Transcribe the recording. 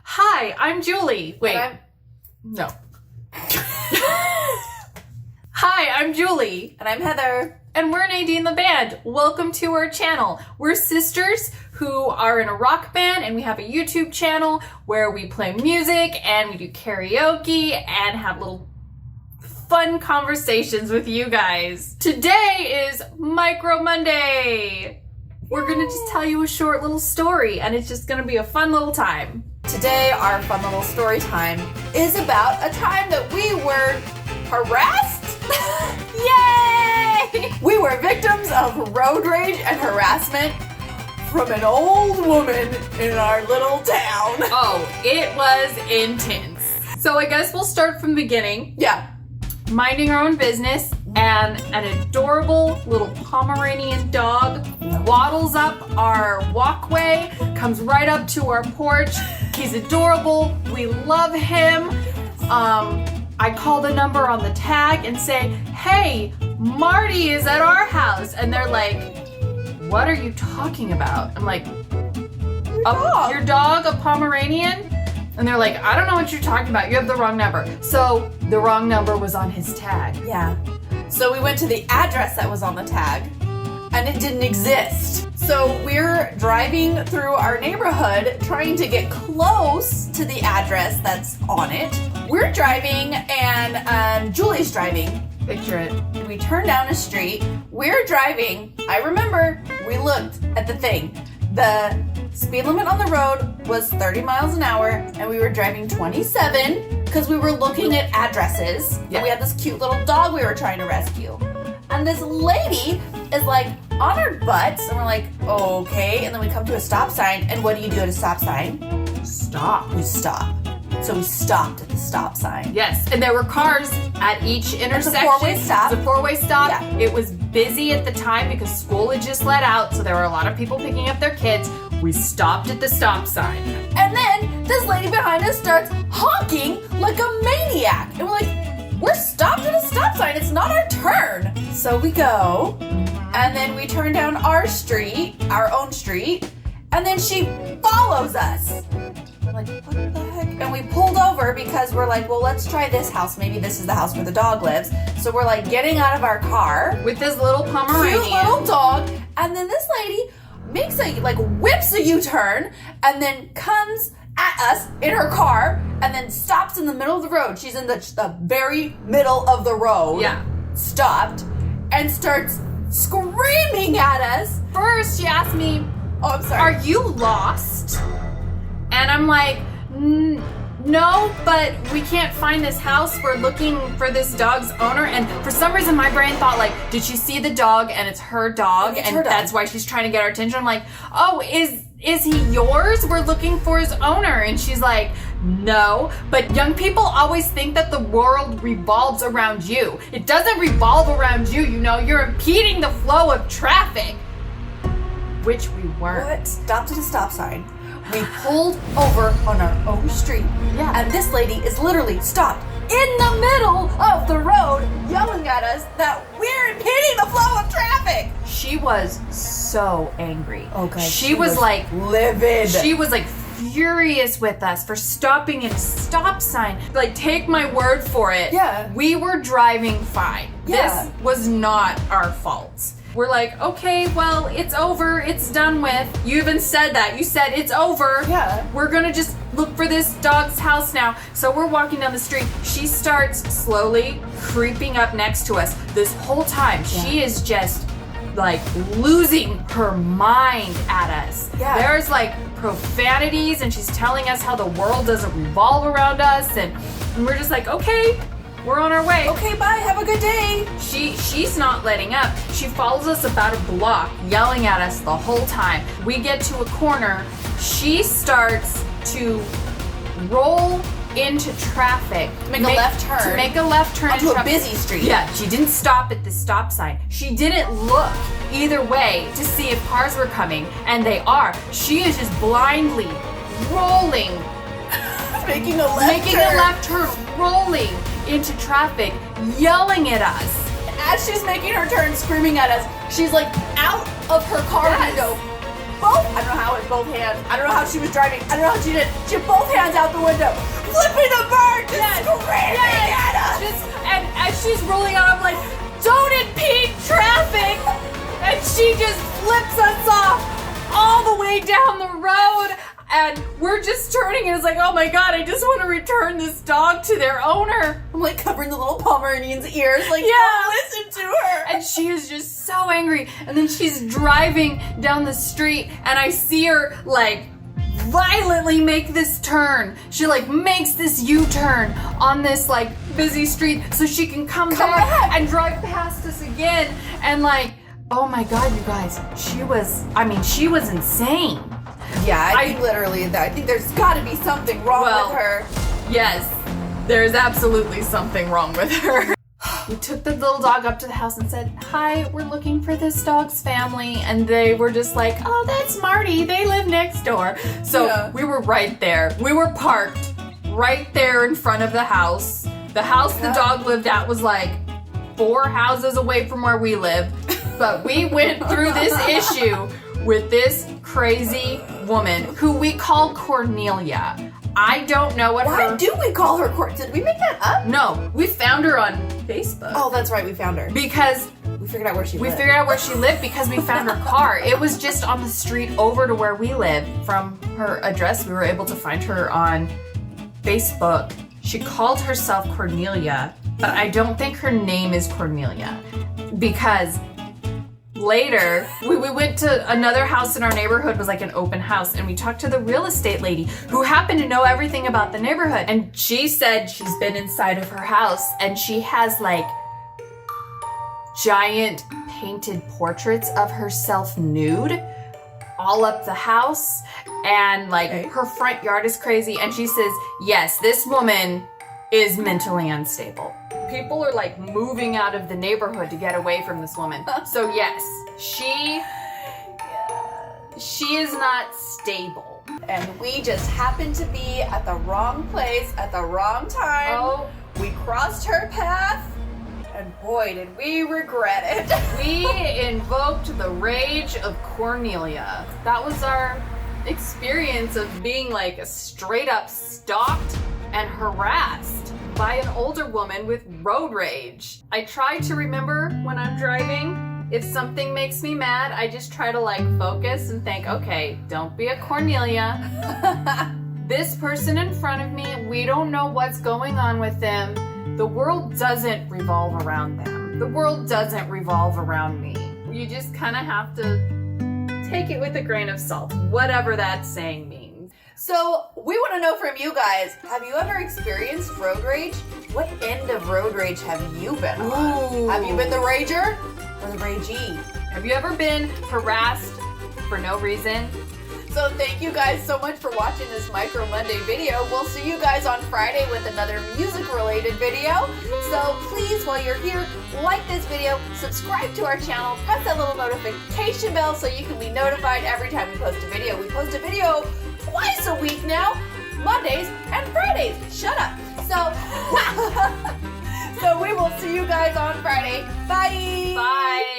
Hi, I'm Julie. Wait. No. Hi, I'm Julie. And I'm Heather. And we're nadinetheband. Welcome to our channel. We're sisters who are in a rock band, and we have a YouTube channel where we play music and we do karaoke and have little fun conversations with you guys. Today is Micro Monday. We're gonna just tell you a short little story, and it's just gonna be a fun little time. Today, our fun little story time is about a time that we were harassed. Yay! We were victims of road rage and harassment from an old woman in our little town. Oh, it was intense. So I guess we'll start from the beginning. Yeah. Minding our own business, and an adorable little Pomeranian dog waddles up our walkway, comes right up to our porch. He's adorable. We love him. I call the number on the tag and say, "Hey, Marty is at our house." And they're like, "What are you talking about?" I'm like, "Your dog, a Pomeranian?" And they're like, "I don't know what you're talking about. You have the wrong number." So the wrong number was on his tag. Yeah. So we went to the address that was on the tag, and it didn't exist. So we're driving through our neighborhood trying to get close to the address that's on it. We're driving, and Julie's driving. Picture it. We turn down a street. We're driving. I remember we looked at the thing. The speed limit on the road was 30 miles an hour, and we were driving 27 because we were looking at addresses. Yeah. And we had this cute little dog we were trying to rescue. And this lady is like on her butts, and we're like, okay. And then we come to a stop sign, and what do you do at a stop sign? Stop. We stop. So we stopped at the stop sign. Yes, and there were cars at each intersection. It's a four-way stop. It's a four-way stop. Yeah. It was busy at the time because school had just let out, so there were a lot of people picking up their kids. We stopped at the stop sign. And then this lady behind us starts honking like a maniac. And we're like, we're stopped at a stop sign. It's not our turn. So we go, and then we turn down our street, our own street, and then she follows us. We're like, what the heck? And we pulled over because we're like, well, let's try this house. Maybe this is the house where the dog lives. So we're like getting out of our car With this little Pomeranian. cute little dog, and then this lady makes whips a U-turn, and then comes at us in her car, and then stops in the middle of the road. She's in the very middle of the road. Yeah. Stopped and starts screaming at us. First, she asked me, Oh, I'm sorry. "Are you lost?" And I'm like, "No, but we can't find this house. We're looking for this dog's owner." And for some reason, my brain thought, like, did she see the dog and it's her dog, It's and her dog. that's why she's trying to get our attention? I'm like, "Oh, is he yours? We're looking for his owner." And she's like, "No, but young people always think that the world revolves around you. It doesn't revolve around you, you know. You're impeding the flow of traffic." Which we weren't. What? Stopped at a stop sign. We pulled over on our own street. Yeah. And this lady is literally stopped in the middle of the road yelling at us that we're impeding the flow of traffic. She was so angry. Okay. She was like livid. She was like furious with us for stopping at a stop sign. Like, take my word for it. Yeah. We were driving fine. Yeah. This was not our fault. We're like, okay, well, it's over. It's done with. You even said that. You said it's over. Yeah. We're gonna just look for this dog's house now. So we're walking down the street. She starts slowly creeping up next to us. This whole time, she is just like losing her mind at us. Yeah. There's like profanities, and she's telling us how the world doesn't revolve around us, and we're just like, okay, we're on our way. Okay, bye. Have a good day. She's not letting up. She follows us about a block, yelling at us the whole time. We get to a corner. She starts to roll into traffic. To make a left turn. To make a left turn Onto in a busy street. Yeah, she didn't stop at the stop sign. She didn't look either way to see if cars were coming, and they are. She is just blindly rolling, Making a left turn. rolling into traffic, yelling at us. As she's making her turn, screaming at us, she's like out of her car window, both, I don't know how, with both hands. I don't know how she was driving. I don't know how she did. She had both hands out the window, flipping the bird, just screaming at us. And as she's rolling out, I'm like, don't impede traffic! And she just flips us off all the way down the road. And we're just turning and it's like, oh my God, I just want to return this dog to their owner. I'm like covering the little Pomeranian's ears, like, Yeah. don't listen to her. And she is just so angry. And then she's driving down the street and I see her like violently make this turn. She like makes this U-turn on this like busy street so she can come back and drive past us again. And like, oh my God, you guys, she was insane. Yeah, I think literally that. I think there's got to be something wrong with her. Yes, there's absolutely something wrong with her. We took the little dog up to the house and said, hi, we're looking for this dog's family. And they were just like, oh, that's Marty. They live next door. So we were right there. We were parked right there in front of the house. The house the dog lived at was like 4 houses away from where we live. But we went through this issue with this crazy woman who we call Cornelia. I don't know what Why do we call her Did we make that up? No, we found her on Facebook. Oh, that's right, we found her. Because we figured out where she lived. We figured out where she lived because we found her car. It was just on the street over to where we live. From her address, we were able to find her on Facebook. She called herself Cornelia, but I don't think her name is Cornelia because later, we went to another house in our neighborhood, was like an open house, and we talked to the real estate lady who happened to know everything about the neighborhood. And she said she's been inside of her house and she has like giant painted portraits of herself nude all up the house. And like her front yard is crazy. And she says, yes, this woman is mentally unstable. People are like moving out of the neighborhood to get away from this woman. So yes, she is not stable. And we just happened to be at the wrong place at the wrong time. Oh. We crossed her path, and boy, did we regret it. We invoked the rage of Cornelia. That was our experience of being like straight up stalked and harassed by an older woman with road rage. I try to remember when I'm driving, if something makes me mad, I just try to like focus and think, okay, don't be a Cornelia. This person in front of me, we don't know what's going on with them. The world doesn't revolve around them. The world doesn't revolve around me. You just kind of have to take it with a grain of salt, whatever that saying means. So we want to know from you guys, have you ever experienced road rage? What end of road rage have you been on? Ooh. Have you been the rager or the ragee? Have you ever been harassed for no reason? So thank you guys so much for watching this Micro Monday video. We'll see you guys on Friday with another music-related video. So please, while you're here, like this video, subscribe to our channel, press that little notification bell so you can be notified every time we post a video. We post a video twice a week now, Mondays and Fridays. Shut up. So we will see you guys on Friday. Bye. Bye.